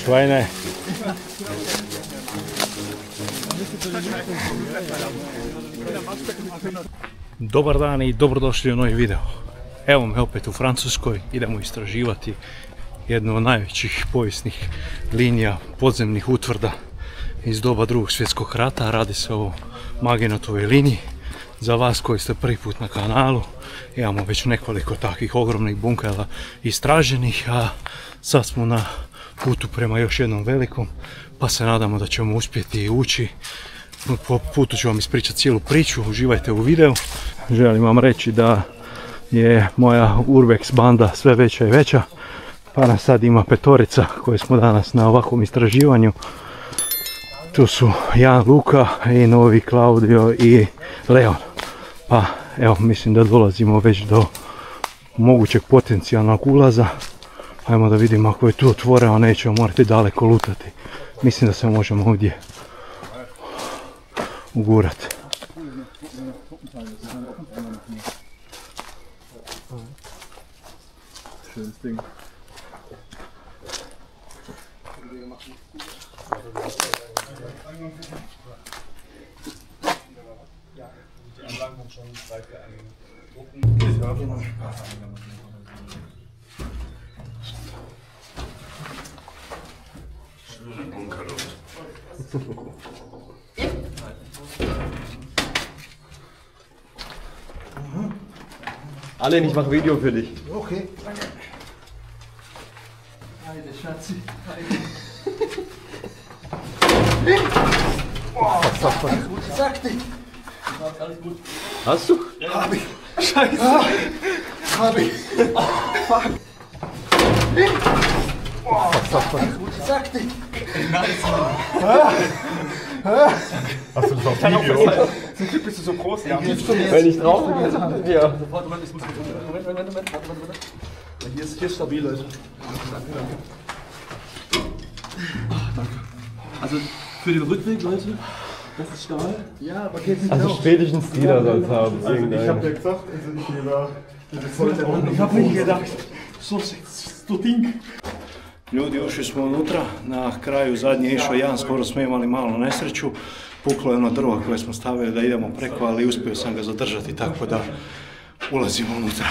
Schweine. Dobar dan i dobrodošli u novi video. Evo me opet u Francuskoj, idemo istraživati jednu od najvećih povijesnih linija podzemnih utvrda iz doba Drugog svjetskog rata. Radi se o Maginotovoj liniji. Za vas koji ste prvi put na kanalu, imamo već nekoliko takvih ogromnih bunkera istraženih, a sad smo na putu prema još jednom velikom, pa se nadamo da ćemo uspjeti ući. Po putu ću vam ispričati cijelu priču, uživajte u videu. Želim vam reći da je moja Urbex banda sve veća i veća, pa nas sad ima petorica koji smo danas na ovakvom istraživanju. Tu su Jan, Luka i novi Claudio i Leon. Pa evo, mislim da dolazimo već do mogućeg potencijalnog ulaza. Ajmo da vidimo, ako je tu otvoreno nećemo morati daleko lutati. Mislim da se možemo ovdje ugurati. Allen, ich mache Video für dich. Okay, danke. Heide Schatzi. Alles gut, sag dich. Alles gut. Hast du? Hab ich. Scheiße. Hab ich. Fuck. Alles gut, sag dich. Hast du das auf Video? Zum Glück bist du so groß. Ja. Wenn ich drauf bin, ja. Sofort, Moment, ich muss Moment. Hier ist stabil, Leute. Danke. Also für den Rückweg, Leute, das ist Stahl. Ja, aber geht nicht Also auf. spätestens jeder soll es haben. Also ich hab ja gesagt, also ich nehme Ich hab nicht gedacht, so Ding. Ljudi, ušli smo unutra, na kraju zadnji je išao Jan, skoro smo imali malu nesreću. Puklo je ono drvo koje smo stavili da idemo preko, ali uspio sam ga zadržati, tako da ulazimo unutra.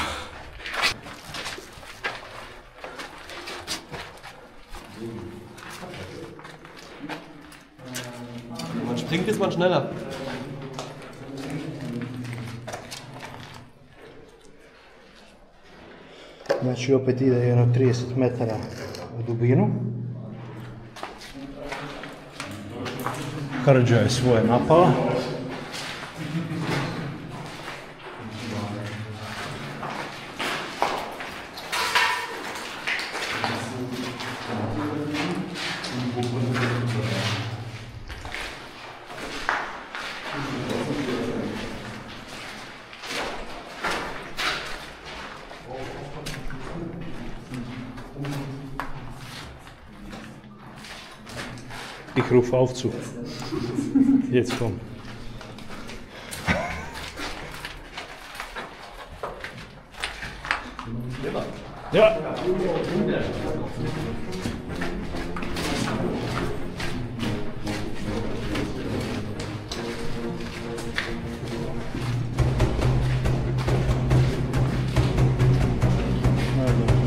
Man springt jetzt mal schneller. Znači opet ide jedno 30 metara u dubinu. Hrđa je svoje napala. Ich rufe auf zu. Jetzt komm. Ja.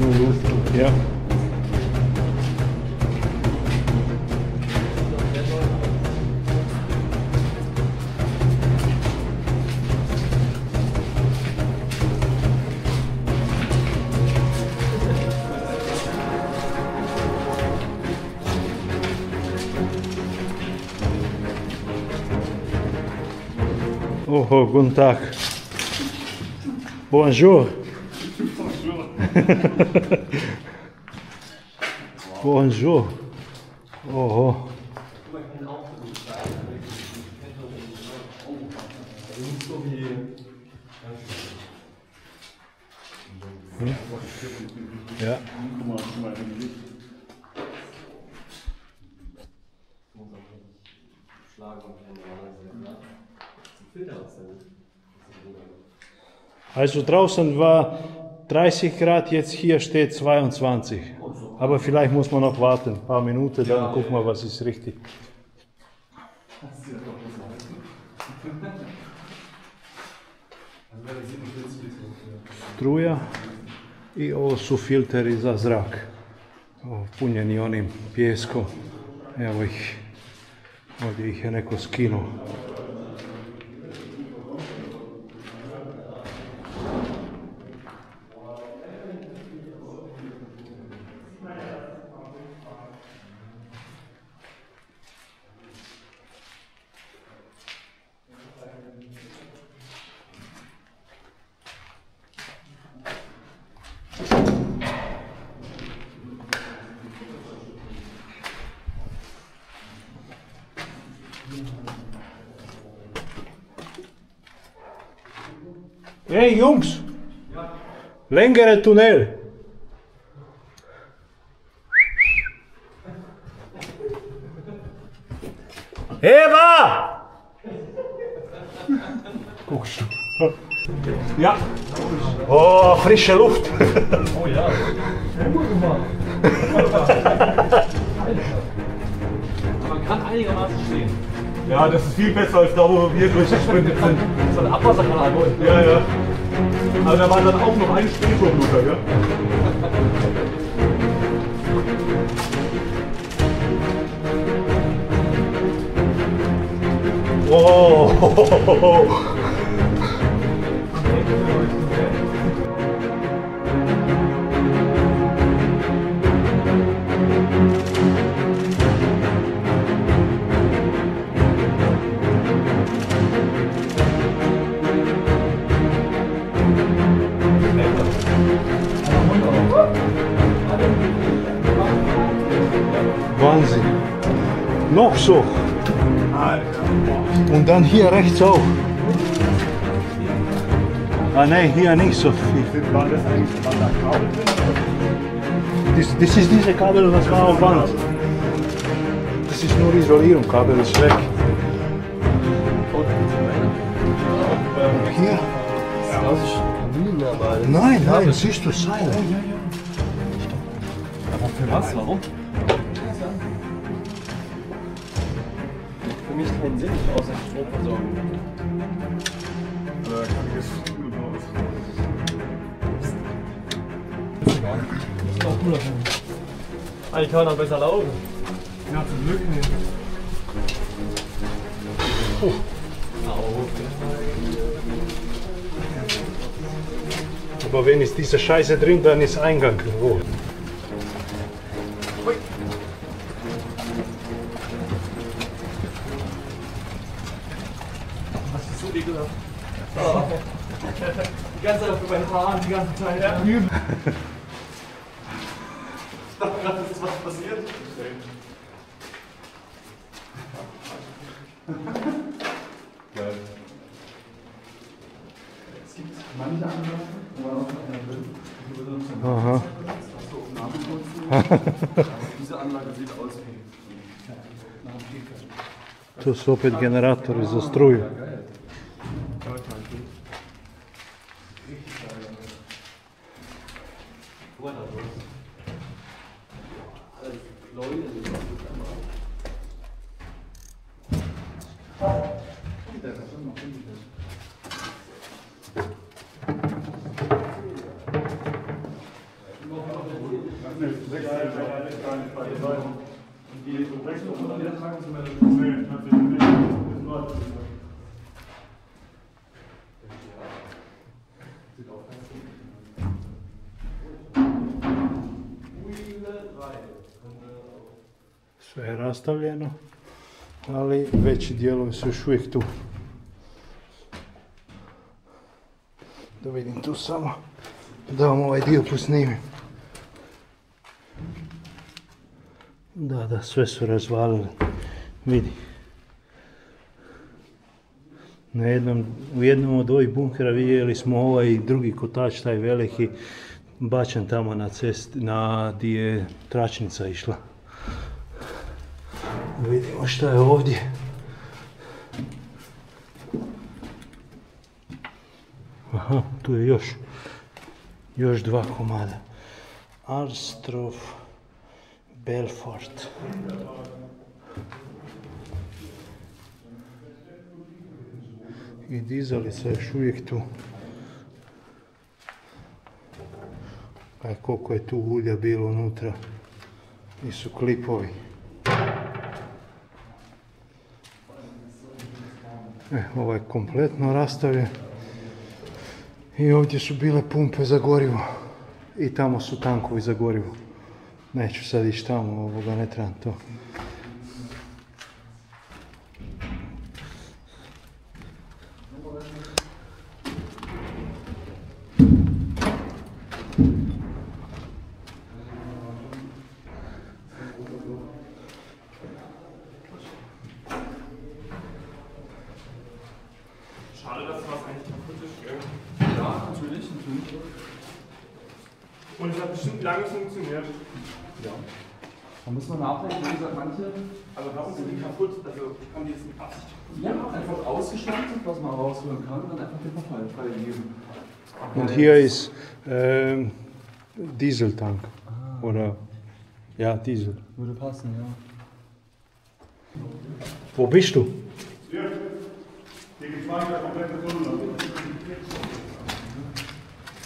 Nur los. Ja. Oh, guten Tag. Bonjour. Bonjour. Oh. Ja. Also draußen war 30 Grad, jetzt hier steht 22. Aber vielleicht muss man noch warten, ein paar Minuten, dann gucken wir, was ist richtig. Struja i ovo su filteri za zrak, punjeni onim pijeskom. Evo ih, ovdje ih je neko skinuo. Hey Jungs, längere Tunnel. Eva! Guckst du? Ja. Oh, frische Luft. Oh ja. Gut gemacht. Man kann einigermaßen stehen. Ja, das ist viel besser als da, wo wir durchgesprintet sind. So ein Abwasserkanal, wohl. Ja, ja. Aber da war dann auch noch ein Springturbluter, ja? Oh! Wahnsinn. Noch so. Und dann hier rechts auch. Ah nein, hier nicht so viel. War das eigentlich da Kabel drin? Das ist diese Kabel, was war auf Wand. Das ist nur Isolierung, Kabel ist weg. Hier? Nein, nein, siehst du Seile. Aber für was? Warum? Für mich keinen Sinn, außer Stromversorgung. Da kann ich jetzt gut raus. Das ist auch cooler Film. Eigentlich kann man auch besser laufen. Ja, zum Glück nicht. Aber wenn ist diese Scheiße drin, dann ist Eingang. Wo? Das ist so ekelhaft. Oh. Die ganze Zeit auf meinen Haaren, die ganze Zeit. Ja. Ich dachte gerade, es ist was passiert. Geil. Es gibt manche Anlagen, wo man auch noch einer will. Aha. Diese Anlage sieht aus wie. Tu su opet generatori za struju. Sve je rastavljeno, ali veći dijelovi su još uvijek tu. Da vidim tu samo, da vam ovaj dio posnimim. Da, sve su razvalili. Vidi. U jednom od ovih bunkera vidjeli smo ovaj drugi kotač, taj veliki, bačen tamo na cesti, di je tračnica išla. Da vidimo šta je ovdje. Aha, tu je još dva komada. Arstrov Belfort. I dizalica još uvijek tu. A koliko je tu ulja bilo unutra. I su klipovi. Ovo je kompletno rastavljen. I ovdje su bile pumpe za gorivo. I tamo su tankovi za gorivo. Neću sad ići tamo, ovoga ne trebam to. Schade, dass was eigentlich kaputt ist, gell? Ja, natürlich. Und es hat bestimmt lange funktioniert. Ja. Da muss man nachdenken, wie gesagt, manche. Aber warum sind die kaputt? Also haben die jetzt mit Absicht kaputt? Ja, einfach ausgeschlachtet, was man rausholen kann, und dann einfach den Verfall freigeben. Und hier ist Dieseltank. Oder ja, Diesel. Würde passen, ja. Wo bist du? Hier geht's weiter, komplette Runde.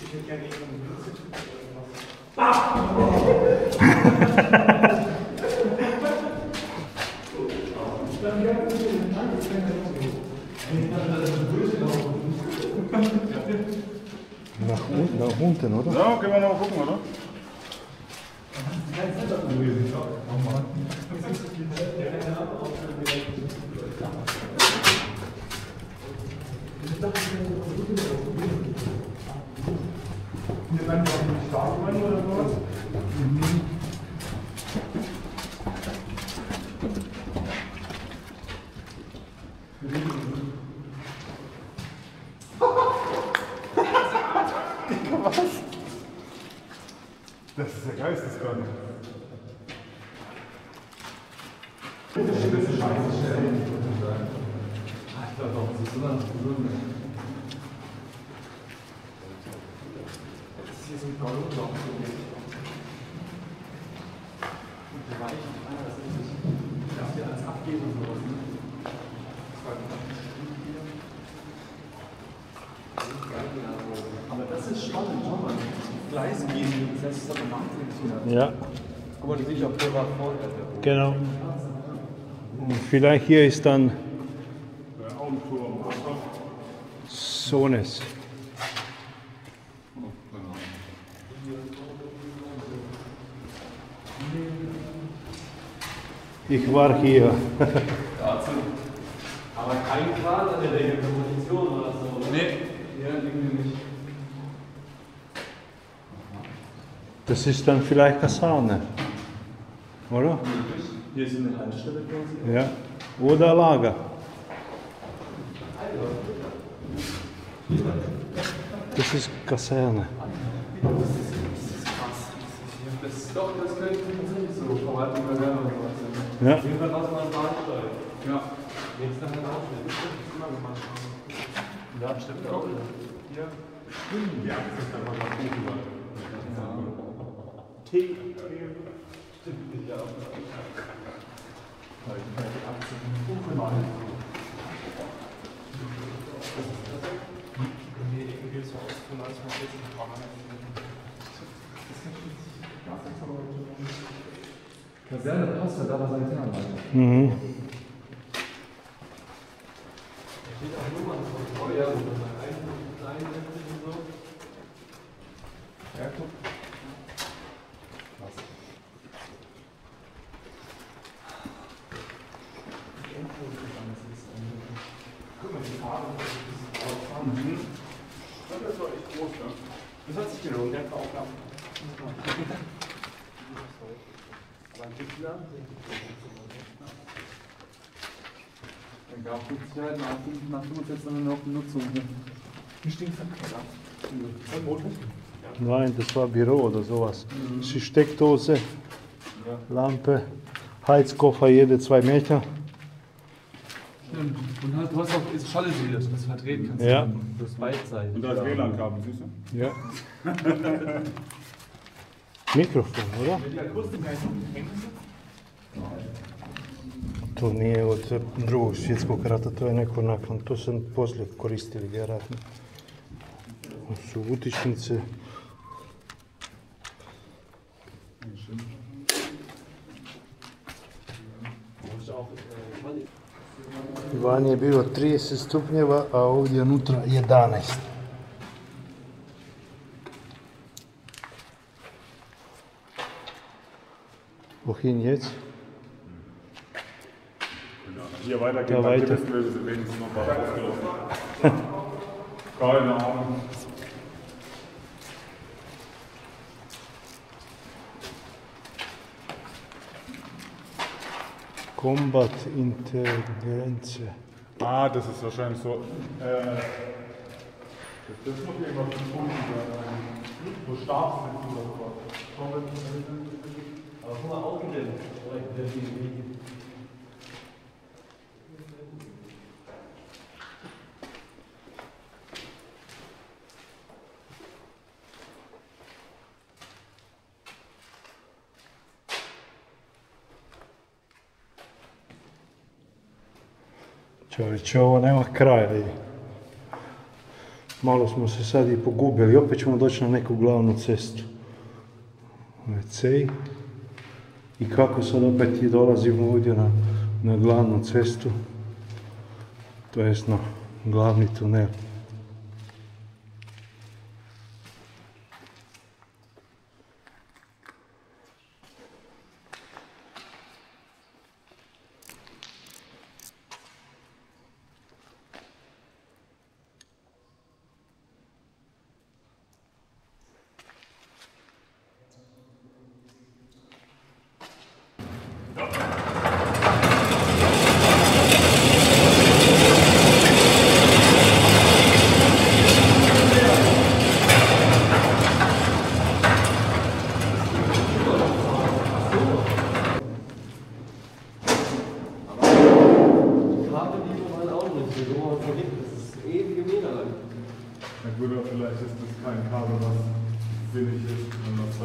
Ich hätte gerne irgendeinen Nach unten, oder? Ja, können wir noch mal gucken, oder? Das ist der Geisteskrank. Aber das ist spannend, schau mal. Gleis gehen, das ist aber nachträglich. Ja, Guck mal, du siehst auch hier war vorne. genau. Und vielleicht hier ist dann Sones. Ich war hier. Aber kein Kran an der Regeneration oder so. Nee, ja, irgendwie nicht. Das ist dann vielleicht Kaserne, oder? Hier ist eine Haltestelle quasi. Ja. Oder Lager. Das ist Kaserne. Doch, das könnte tatsächlich so Verwaltung oder Werbung sein. Ja. Auf jeden Fall was man Bahnsteig. Ja. Jetzt dann Ausschnitt. Das ist immer gemacht. Ja, stimmt auch. Hier. Ja, das ist einfach mal gut. T. Kaserne passt ja, da war Sanitäranlage. Mhm. Das war echt groß, ne? Das hat sich gelohnt, der Kauf. Aber ein Entwickler. Dann gab es mit Sicherheit nach 45 dann noch Benutzung. Wie stinkt das? Nein, das war Büro oder sowas. Das ist Steckdose, Lampe, Heizkoffer jede 2 Meter. Stimmt. Und halt, du hast auch diese Schallesäule, dass du das verdrehen kannst. Ja. Das beidseitig. Und da ist WLAN-Kabel, siehst du? Ja. Mikrofon, oder? To nije od Drugog svjetskog rata, to je neko nakon, to sam poslije koristili vjerojatno. To su utičnice. Van je bilo 30 stupnjeva, a ovdje unutra 11. Wohin jetzt? Hier weitergehen, Da dann weiter. wissen wir, wir sind wenigstens noch was ausgelaufen. Keine Ahnung. Combat Intelligenz. Ah, das ist wahrscheinlich so. Das muss irgendwas mit Punkten sein. So Stabswissen oder sowas. Aber guck mal, Augenblick. Čovječe, ovo nema kraja, vidi. Malo smo se sad i pogubili, opet ćemo doći na neku glavnu cestu. WC. I kako sad opet i dolazimo ovdje na glavnu cestu, to jest na glavni tunel. Na gut, aber vielleicht ist das kein Kabel, was sinnig ist, wenn man das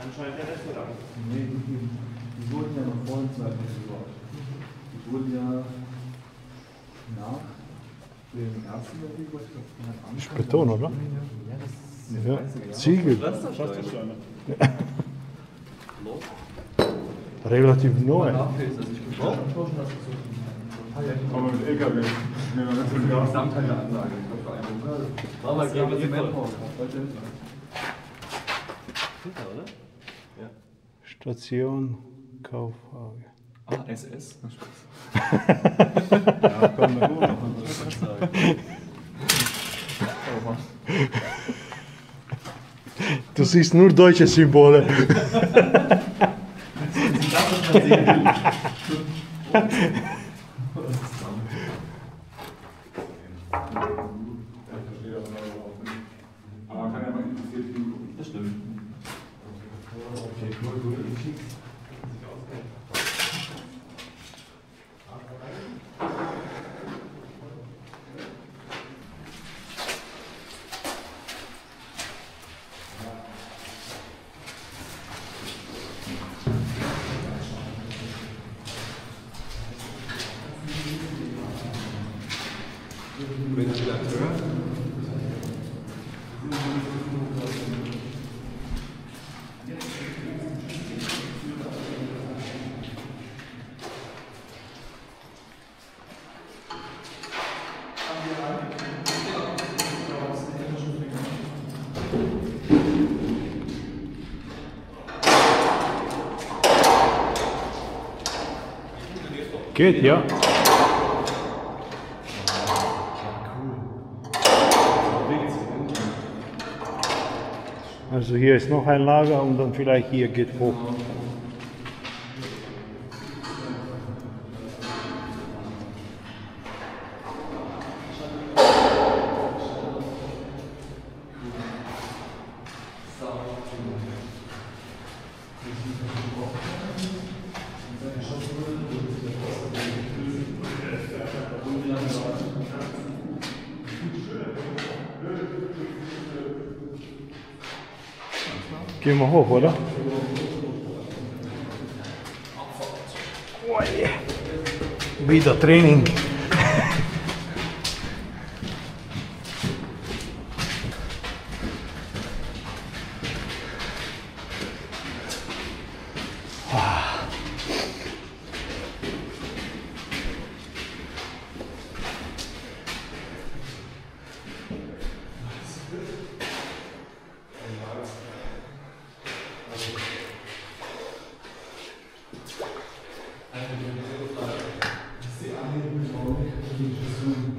Anscheinend der Restaurant. Nee, die wurden ja noch vor dem Zweiten Weltkrieg. Die wurden ja nach dem Ersten Weltkrieg, ich glaube, Ist Beton, oder? Ja, das Ja, Ziegel. Pflastersteine. Relativ neu. nachlesen. Also ich bin schon enttäuscht, dass es so Aber mit LKW. Nee, man ist mit Gas. Gesamtteil der Anlage. Ich glaube, für einen Monat. War mal Ja, aber gegen die Zementbau. Voll. Heute Hinter, oder? Station Kaufhage. Ah, SS. Ja, komm, dann hoch. Du siehst nur deutsche Symbole. Aber man kann ja mal interessiert hingucken. Das stimmt. Geht, ja. Also hier ist noch ein Lager und dann vielleicht hier geht hoch. Gehen wir hoch, oder? Wieder Training.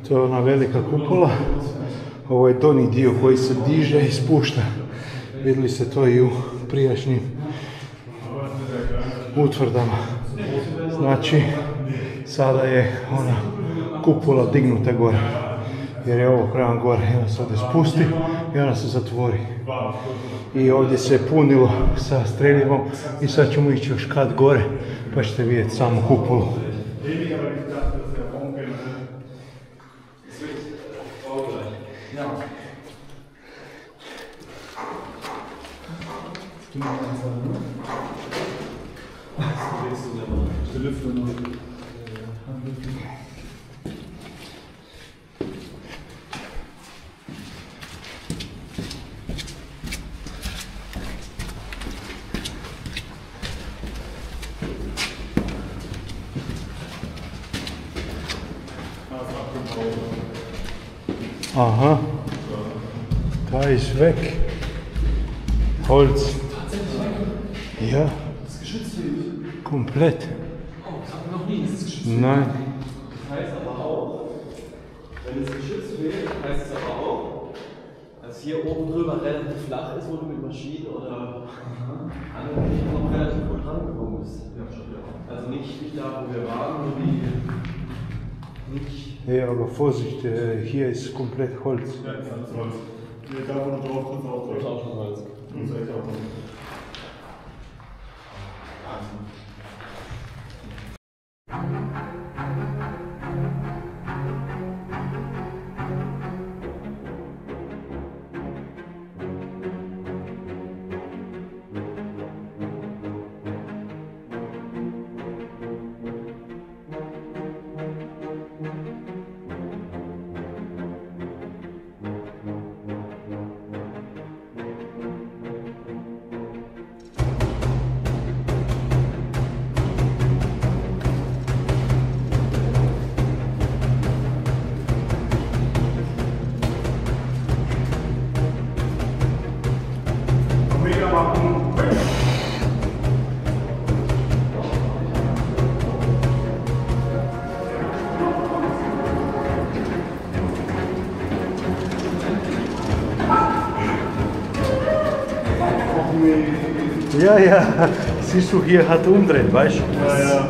To je ona velika kupola, ovo je donji dio koji se diže i spušta. Vidjeli ste to i u prijašnjim utvrdama. Znači, sada je ona kupola dignuta gore, jer je ovo krajem gore i ona se ovdje spusti i ona se zatvori. I ovdje se je punilo sa streljivom i sad ćemo ići još kat gore pa ćete vidjeti samu kupolu. Aha, da ist weg. Holz. Ja. Komplett. Noch nie ist es geschützt. Nein. Das heißt aber auch, wenn es geschützt wird, heißt es aber auch, dass hier oben drüber relativ flach ist, wo du mit Maschinen oder anderen Dingen noch relativ gut rangekommen bist. Also nicht da, wo wir waren, wo die nicht. Ja, aber Vorsicht, hier ist komplett Holz. Ja, das ist alles Holz. Hier, da wo du drauf kannst, auch Holz. Auch schon Holz. Das ist echt auch Holz. Ja, ja, siehst du, hier hat umdreht, weißt du? Ja, ja.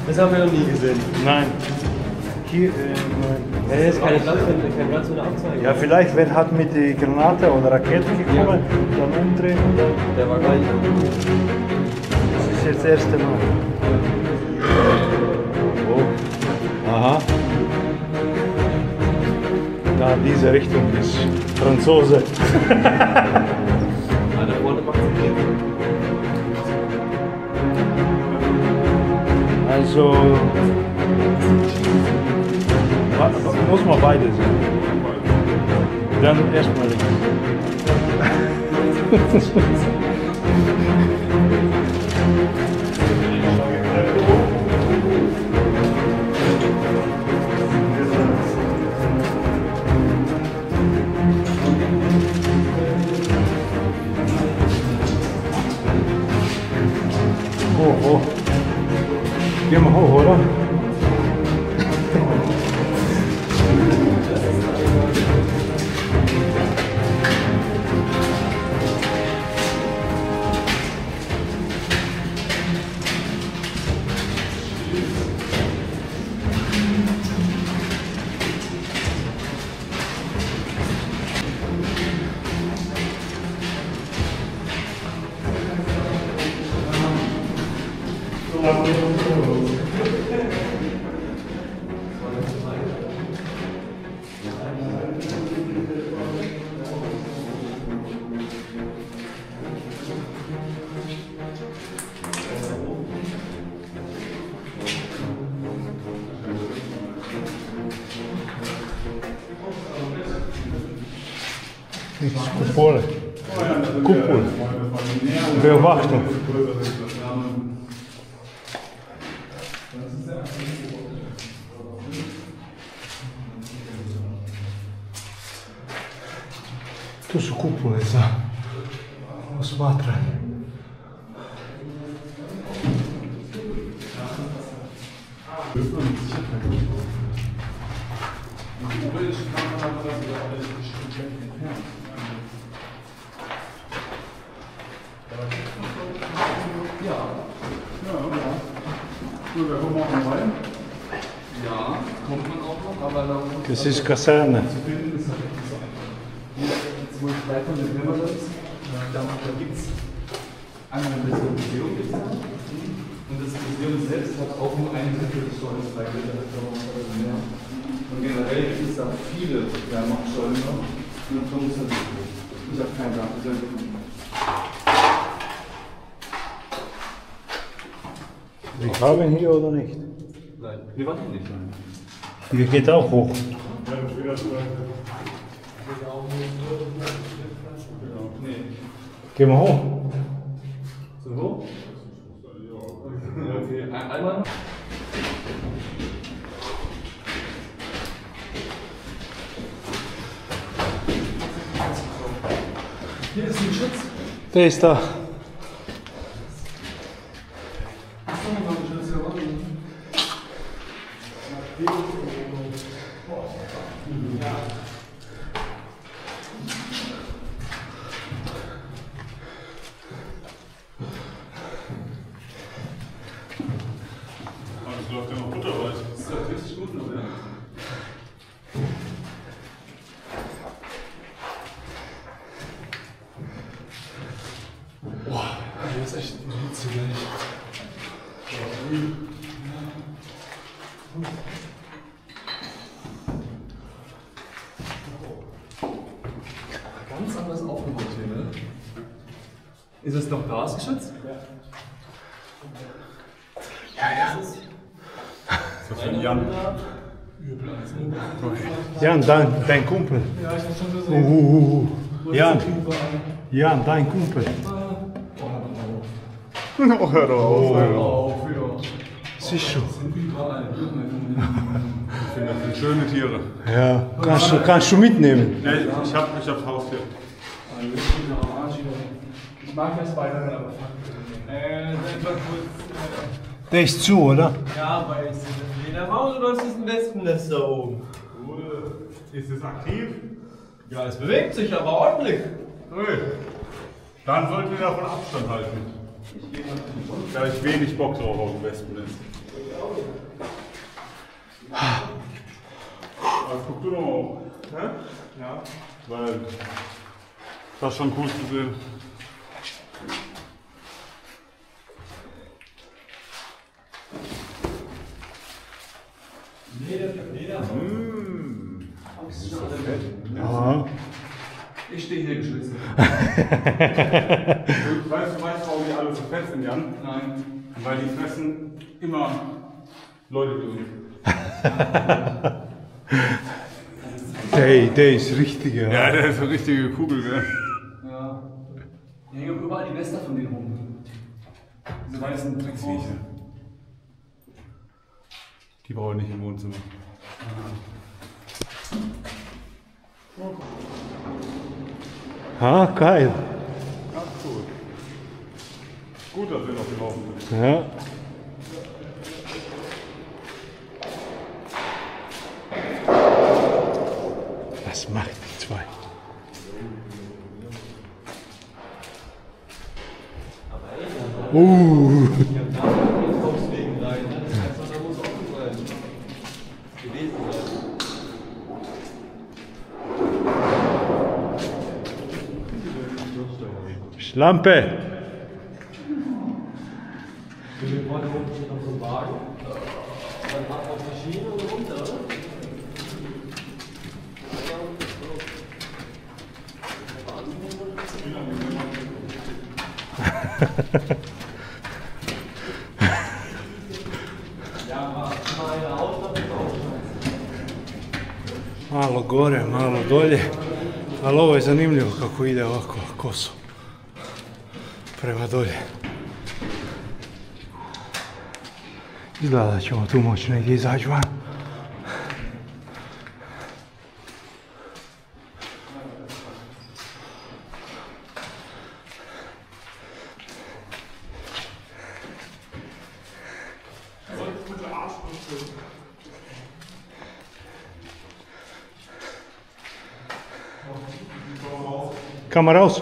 Das haben wir noch nie gesehen. Nein. Hier, Ja, hier ist kein Platz für eine Anzeige. ja, vielleicht, wenn hat mit der Granate oder Rakete gekommen, dann umdrehen und dann. Der war gar nicht. Das ist jetzt das erste Mal. Oh. Aha. Da in diese Richtung ist Franzose. Ah, da vorne macht es nicht. Also muss man beide sehen. Dann erstmal links. Oh, oh. Gehen wir hoch, oder? Nichts Kupole. Kupol. Beobachtung. Tu su kupole za osmatranje. Gut, da kommen wir auch noch rein. Ja, kommt man auch noch, aber da Das ist Kaserne. jetzt wo ich frei von den Permanents, da gibt es einmal das Museum gibt's da. Und das Museum selbst hat auch nur ein Drittel des Stolz freigelegt. Und generell gibt es da viele Wehrmachtstollen noch. Und da muss das ich habe keinen Garten selber gefunden. Wir haben hier oder nicht? Nein, wir waren hier nicht. Hier geht auch hoch. Nee. Gehen wir hoch. So hoch? Okay, einmal. Hier ist ein Schutz. Der ist da. Das läuft ja noch butterweich. Das ist doch richtig gut, oder? Boah, hier ist echt eine Hitze gleich. Ganz anders aufgebaut hier, ne? Ist es noch gasgeschützt? Das ist von Jan. Jan, dein Kumpel. Ja, ich muss schon so Jan, Jan, dein Kumpel. Oh, hör doch auf. auf, ja. Siehst du? Ich finde, das sind schöne Tiere. Ja, kannst du mitnehmen. Ja, ich hab's Haustier. Ich mag ja Spider-Man, aber fuck. Einfach kurz. Der ist zu, oder? Ja, weil ich sehe der Maus oder ist das ein Wespennest da oben? Ist es aktiv? Ja, es bewegt sich aber ordentlich. Ui. Dann sollten wir davon Abstand halten. Da ich wenig Bock drauf auf dem Wespennest. Also guck du doch mal hoch. Hä? Ja. Weil das ist schon cool zu sehen. Ja. Ich stehe hier geschützt. Du weißt, warum die alle so fett sind, Jan? Nein. Weil die fressen immer Leute wie uns. Der ist richtig, ja. Ja, der ist eine richtige Kugel, gell? Ja. Hier hängen überall die Nester von denen rum. Diese weißen Drecksviecher. Die brauchen wir nicht im Wohnzimmer. Ah, geil. Ach, cool. Gut, dass wir noch gelaufen sind. Ja. Was macht die zwei? Wegen rein, ne? Das heißt, da muss offen sein. Gewesen sein. Schlampe! Wir wollen unten noch so einen Wagen. Dann ab auf die Schiene und runter, oder? Malo gore, malo dolje. Ali ovo je zanimljivo kako ide ovako koso prema dolje. Izgleda da ćemo tu moći negdje izaći van. Komm raus.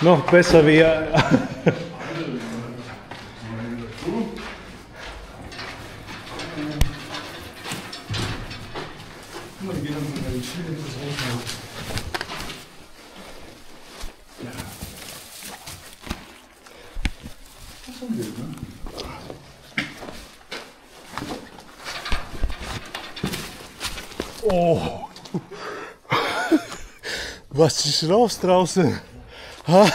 Noch besser wie... Oh! Was ist los draußen? Ha?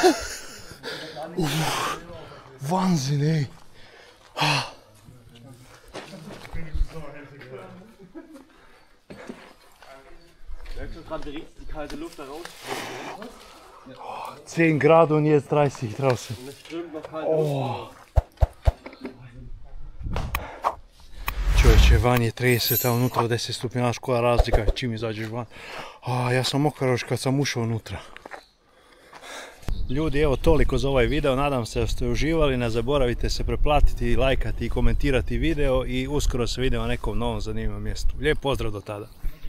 Wahnsinn, ey! Merkst du gerade, wie richtig die kalte Luft da raus? 10 Grad und jetzt 30 draußen. Und es strömt noch kalt Luft. Čovječe, van je 30, a unutra 10 stupnja, znaš koja razlika je čim izađeš van. Ja sam mokar još kad sam ušao unutra. Ljudi, evo toliko za ovaj video, nadam se da ste uživali, ne zaboravite se preplatiti, lajkati i komentirati video i uskoro se vidimo na nekom novom zanimljivom mjestu. Lijep pozdrav do tada!